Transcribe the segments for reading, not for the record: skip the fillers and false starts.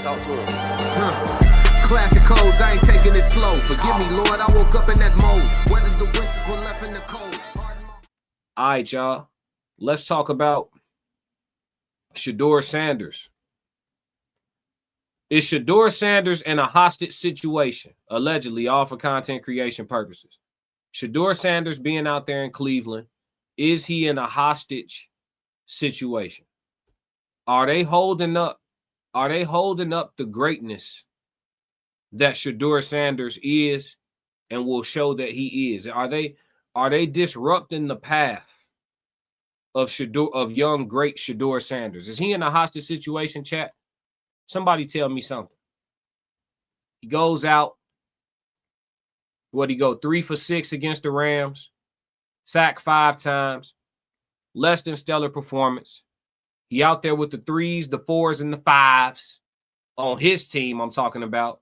Talk to him. Classic codes, I ain't taking it slow. Forgive me, Lord, I woke up in that mode. Whether the winters were left in the cold. All right, y'all. Let's talk about Shedeur Sanders. Is Shedeur Sanders in a hostage situation? Allegedly, all for content creation purposes. Shedeur Sanders being out there in Cleveland, is he in a hostage situation? Are they holding up? Are they holding up the greatness that Shedeur Sanders is and will show that he is? Are they disrupting the path of young great Shedeur Sanders? Is he in a hostage situation, chat? Somebody tell me something. He goes out. What he go 3 for 6 against the Rams, sacked 5 times, less than stellar performance. He out there with the 3s, the 4s, and the 5s on his team. I'm talking about.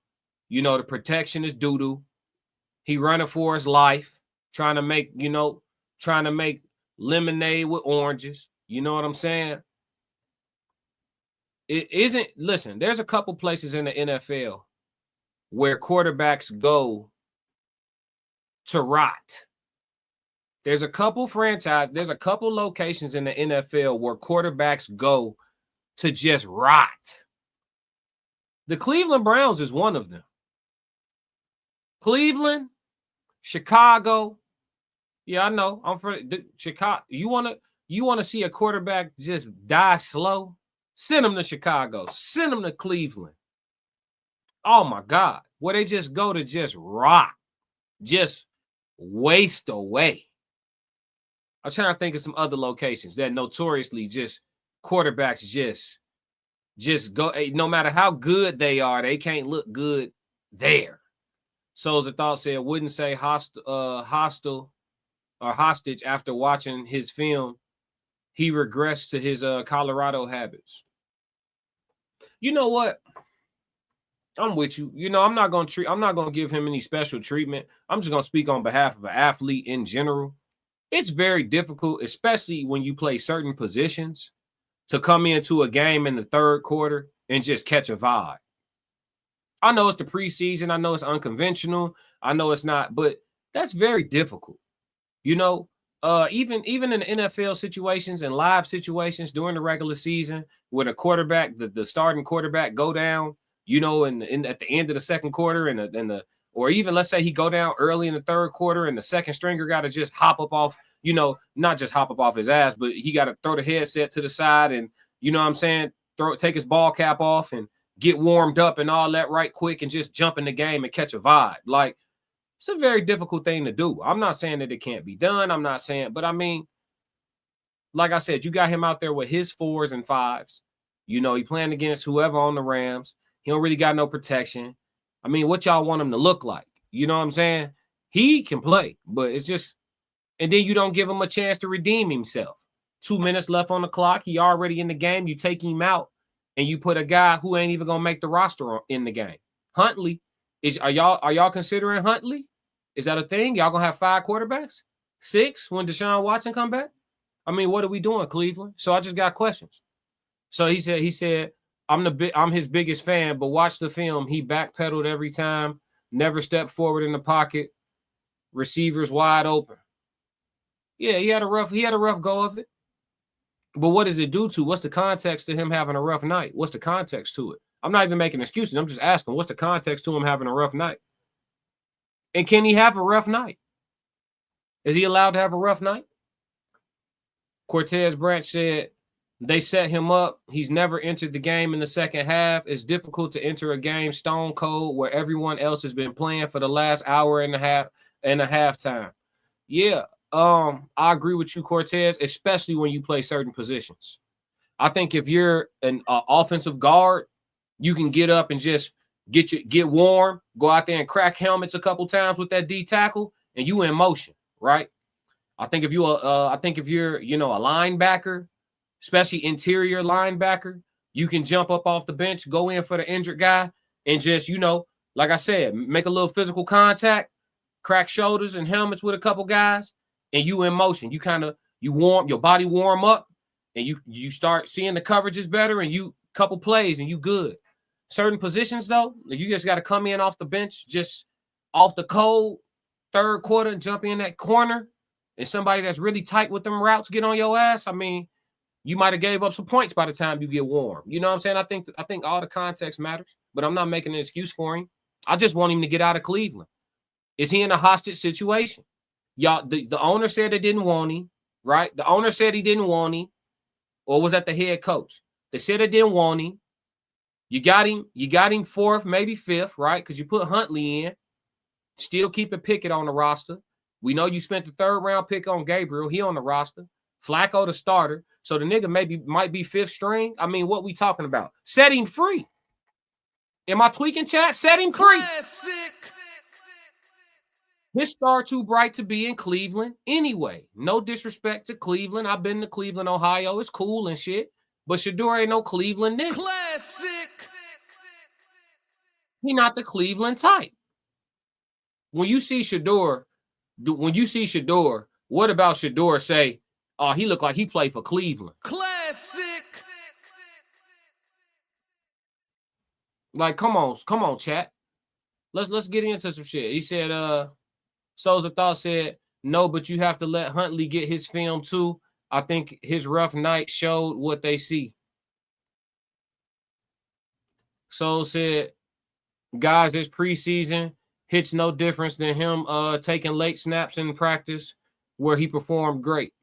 You know, the protection is doo-doo. He running for his life, trying to make lemonade with oranges. You know what I'm saying? It isn't. Listen, there's a couple places in the NFL where quarterbacks go to rot. There's a couple locations in the NFL where quarterbacks go to just rot. The Cleveland Browns is one of them. Cleveland, Chicago. Yeah, I know. I'm from Chicago. You want to see a quarterback just die slow? Send him to Chicago. Send him to Cleveland. Oh my God. Where they just go to just rot. Just waste away. I'm trying to think of some other locations that notoriously just quarterbacks just go. No matter how good they are, they can't look good there. So as a thought said, wouldn't say hostile or hostage after watching his film. He regressed to his Colorado habits. You know what? I'm with you. You know, I'm not gonna give him any special treatment. I'm just gonna speak on behalf of an athlete in general. It's very difficult, especially when you play certain positions, to come into a game in the third quarter and just catch a vibe. I know it's the preseason. I know it's unconventional. I know it's not, but that's very difficult. You know, even in the NFL situations and live situations during the regular season, when a quarterback, the starting quarterback, go down, you know, at the end of the second quarter, or even let's say he go down early in the third quarter, and the second stringer got to just hop up off, you know, not just hop up off his ass, but he got to throw the headset to the side, and you know what I'm saying, take his ball cap off and get warmed up and all that right quick, and just jump in the game and catch a vibe. Like, it's a very difficult thing to do. I'm not saying that it can't be done. I'm not saying, but I mean, like I said, you got him out there with his 4s and 5s. You know, he playing against whoever on the Rams. He don't really got no protection. I mean, what y'all want him to look like? You know what I'm saying? He can play, but it's just, and then you don't give him a chance to redeem himself. 2 minutes left on the clock. He already in the game. You take him out and you put a guy who ain't even gonna make the roster in the game. Huntley, are y'all considering Huntley? Is that a thing? Y'all gonna have 5 quarterbacks? 6 when Deshaun Watson come back? I mean, what are we doing, Cleveland? So I just got questions. So he said, I'm his biggest fan, but watch the film. He backpedaled every time, never stepped forward in the pocket, receivers wide open. Yeah, he had a rough go of it. But what does it do to? What's the context to him having a rough night? What's the context to it? I'm not even making excuses. I'm just asking, what's the context to him having a rough night? And can he have a rough night? Is he allowed to have a rough night? Cortez Branch said they set him up. He's never entered the game in the second half. It's difficult to enter a game stone cold where everyone else has been playing for the last hour and a half time. Yeah, I agree with you, Cortez, especially when you play certain positions. I think if you're an offensive guard, you can get up and just get warm, go out there and crack helmets a couple times with that D tackle, and you in motion, right? I think if you're a linebacker, especially interior linebacker, you can jump up off the bench, go in for the injured guy, and just, you know, like I said, make a little physical contact, crack shoulders and helmets with a couple guys, and you in motion. You warm your body, warm up, and you start seeing the coverages better, and you couple plays and you good. Certain positions, though, you just got to come in off the bench, just off the cold third quarter and jump in that corner, and somebody that's really tight with them routes get on your ass. I mean, you might have gave up some points by the time you get warm. You know what I'm saying? I think all the context matters, but I'm not making an excuse for him. I just want him to get out of Cleveland. Is he in a hostage situation? Y'all, the owner said they didn't want him, right? The owner said he didn't want him, or was that the head coach? They said they didn't want him. You got him fourth, maybe fifth, right? Because you put Huntley in. Still keeping Pickett on the roster. We know you spent the third round pick on Gabriel. He on the roster. Flacco the starter. So the nigga might be fifth string. I mean, what we talking about? Set him free. Am I tweaking, chat? Set him free. Classic. His star too bright to be in Cleveland anyway. No disrespect to Cleveland. I've been to Cleveland, Ohio. It's cool and shit. But Shedeur ain't no Cleveland nigga. Classic. He not the Cleveland type. When you see Shedeur, what about Shedeur say, oh, he looked like he played for Cleveland? Classic. Like, come on, chat. Let's get into some shit. He said, Souls of Thought said, no, but you have to let Huntley get his film too. I think his rough night showed what they see. Soul said, guys, this preseason hits no difference than him taking late snaps in practice where he performed great.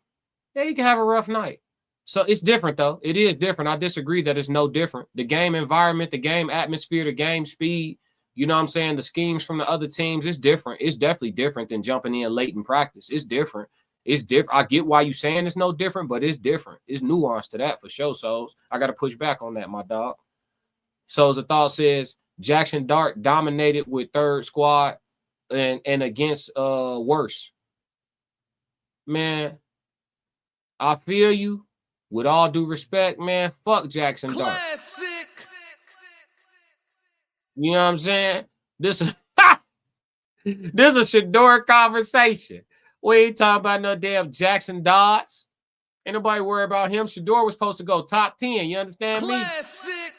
Yeah, he can have a rough night. So it's different, though. It is different. I disagree that it's no different. The game environment, the game atmosphere, the game speed, you know what I'm saying? The schemes from the other teams, it's different. It's definitely different than jumping in late in practice. It's different. It's different. I get why you saying it's no different, but it's different. It's nuance to that for sure, Souls. I got to push back on that, my dog. Souls of Thought says Jackson Dart dominated with third squad and against worse. Man, I feel you. With all due respect, man, fuck Jackson Dart. Classic. You know what I'm saying? This is this is a Shedeur conversation. We ain't talking about no damn Jackson Dodds. Ain't nobody worry about him. Shedeur was supposed to go top 10. You understand me? Classic.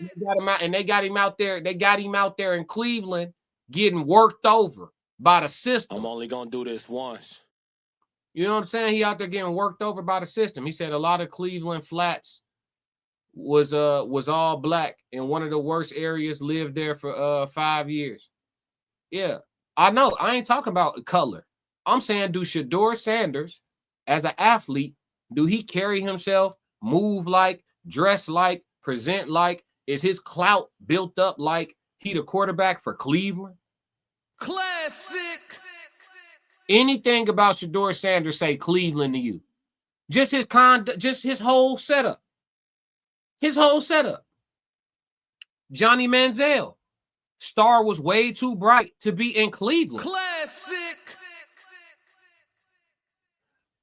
They got him out there. They got him out there in Cleveland getting worked over by the system. I'm only gonna do this once. You know what I'm saying? He out there getting worked over by the system. He said a lot of Cleveland flats was all black, and one of the worst areas lived there for 5 years. Yeah, I know. I ain't talking about color. I'm saying, do Shedeur Sanders, as an athlete, do he carry himself, move like, dress like, present like? Is his clout built up like he the quarterback for Cleveland? Classic. Anything about Shedeur Sanders say Cleveland to you? Just his just his whole setup. His whole setup. Johnny Manziel. Star was way too bright to be in Cleveland. Classic.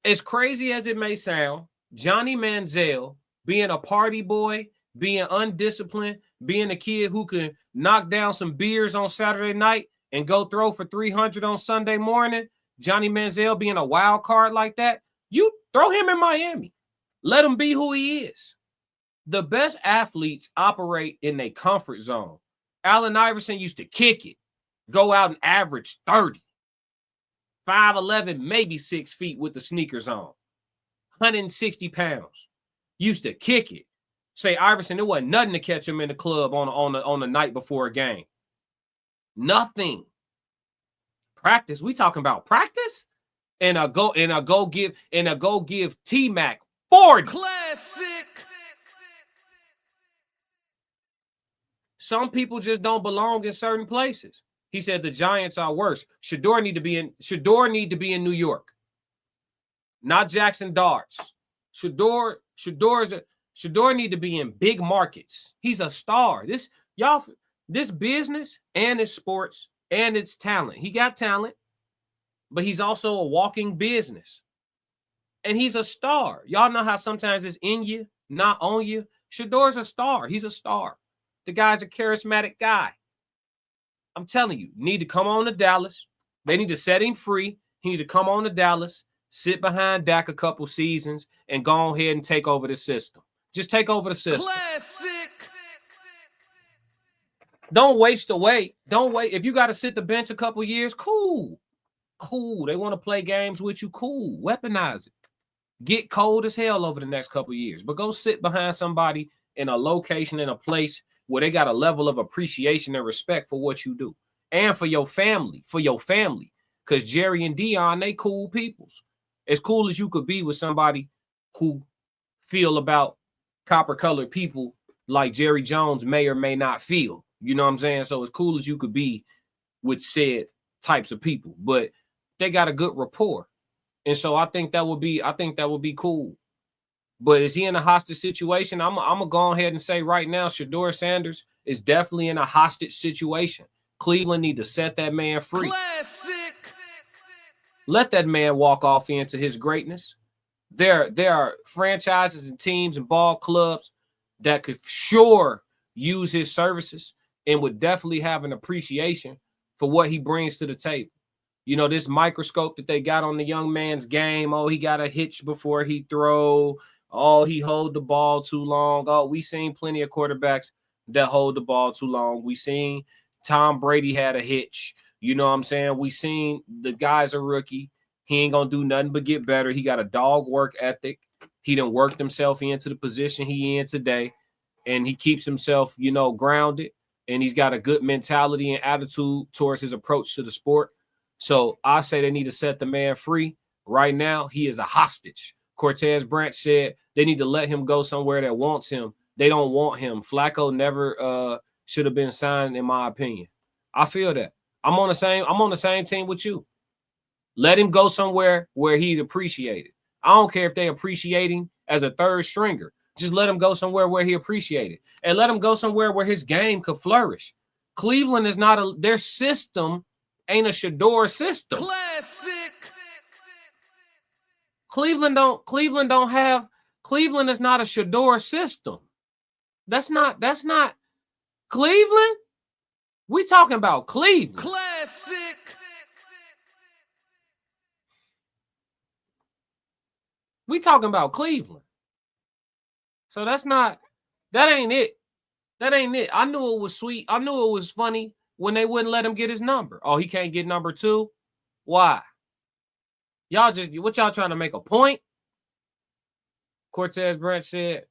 As crazy as it may sound, Johnny Manziel, being a party boy, being undisciplined, being a kid who can knock down some beers on Saturday night and go throw for 300 on Sunday morning, Johnny Manziel being a wild card like that, you throw him in Miami. Let him be who he is. The best athletes operate in their comfort zone. Allen Iverson used to kick it, go out and average 30. 5'11", maybe 6 feet with the sneakers on. 160 pounds. Used to kick it. Say Iverson, there wasn't nothing to catch him in the club on the night before a game. Nothing. Practice. We talking about practice? And a go give T-Mac 40. Classic. Some people just don't belong in certain places. He said the Giants are worse. Shedeur need to be in New York. Not Jackson Darts. Shedeur need to be in big markets. He's a star. This business and its sports and its talent. He got talent, but he's also a walking business. And he's a star. Y'all know how sometimes it's in you, not on you. Shedeur's a star. He's a star. The guy's a charismatic guy. I'm telling you, need to come on to Dallas. They need to set him free. He need to come on to Dallas, sit behind Dak a couple seasons, and go ahead and take over the system. Just take over the system. Classic. Don't waste away. Don't wait. If you got to sit the bench a couple years, cool. They want to play games with you, cool. Weaponize it. Get cold as hell over the next couple years, but go sit behind somebody in a location, in a place where they got a level of appreciation and respect for what you do and for your family, because Jerry and Dion, they cool peoples. As cool as you could be with somebody who feel about copper-colored people like Jerry Jones may or may not feel. You know what I'm saying? So as cool as you could be with said types of people, but they got a good rapport. And so I think that would be cool. But is he in a hostage situation? I'm gonna go ahead and say right now, Shedeur Sanders is definitely in a hostage situation. Cleveland need to set that man free. Classic. Let that man walk off into his greatness. There are franchises and teams and ball clubs that could sure use his services and would definitely have an appreciation for what he brings to the table. You know, this microscope that they got on the young man's game. Oh, he got a hitch before he throw. Oh, he hold the ball too long. Oh, we seen plenty of quarterbacks that hold the ball too long. We seen Tom Brady had a hitch. You know what I'm saying? We seen the guy's a rookie. He ain't going to do nothing but get better. He got a dog work ethic. He done worked himself into the position he in today, and he keeps himself, you know, grounded, and he's got a good mentality and attitude towards his approach to the sport. So I say they need to set the man free. Right now, he is a hostage. Cortez Branch said they need to let him go somewhere that wants him. They don't want him. Flacco never should have been signed, in my opinion. I feel that. I'm on the same team with you. Let him go somewhere where he's appreciated. I don't care if they appreciate him as a third stringer. Just let him go somewhere where he appreciated. And let him go somewhere where his game could flourish. Cleveland is not their system ain't a Shedeur system. Classic. Cleveland is not a Shedeur system. That's not Cleveland. We talking about Cleveland. Classic. We talking about Cleveland. So that ain't it. That ain't it. I knew it was sweet. I knew it was funny when they wouldn't let him get his number. Oh, he can't get number 2? Why? What y'all trying to make a point? Cortez Branch said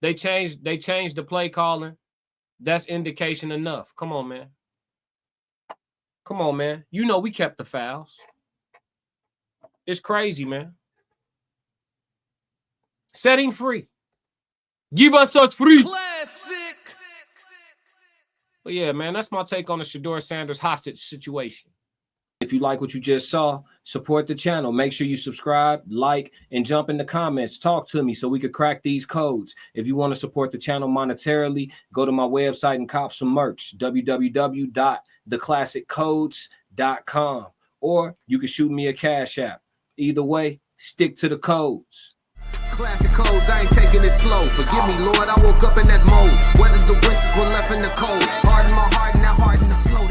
they changed the play calling. That's indication enough. Come on, man. Come on, man. You know we kept the fouls. It's crazy, man. Set him free. Give us free. Classic. But yeah, man, that's my take on the Shedeur Sanders hostage situation. If you like what you just saw, support the channel. Make sure you subscribe, like, and jump in the comments. Talk to me so we could crack these codes. If you want to support the channel monetarily, go to my website and cop some merch, www.theclassiccodes.com. Or you can shoot me a Cash App. Either way, stick to the codes. Classic codes, I ain't taking it slow. Forgive me, Lord, I woke up in that mode. Weathered the winters when left in the cold. Harden my heart and now harden the flow.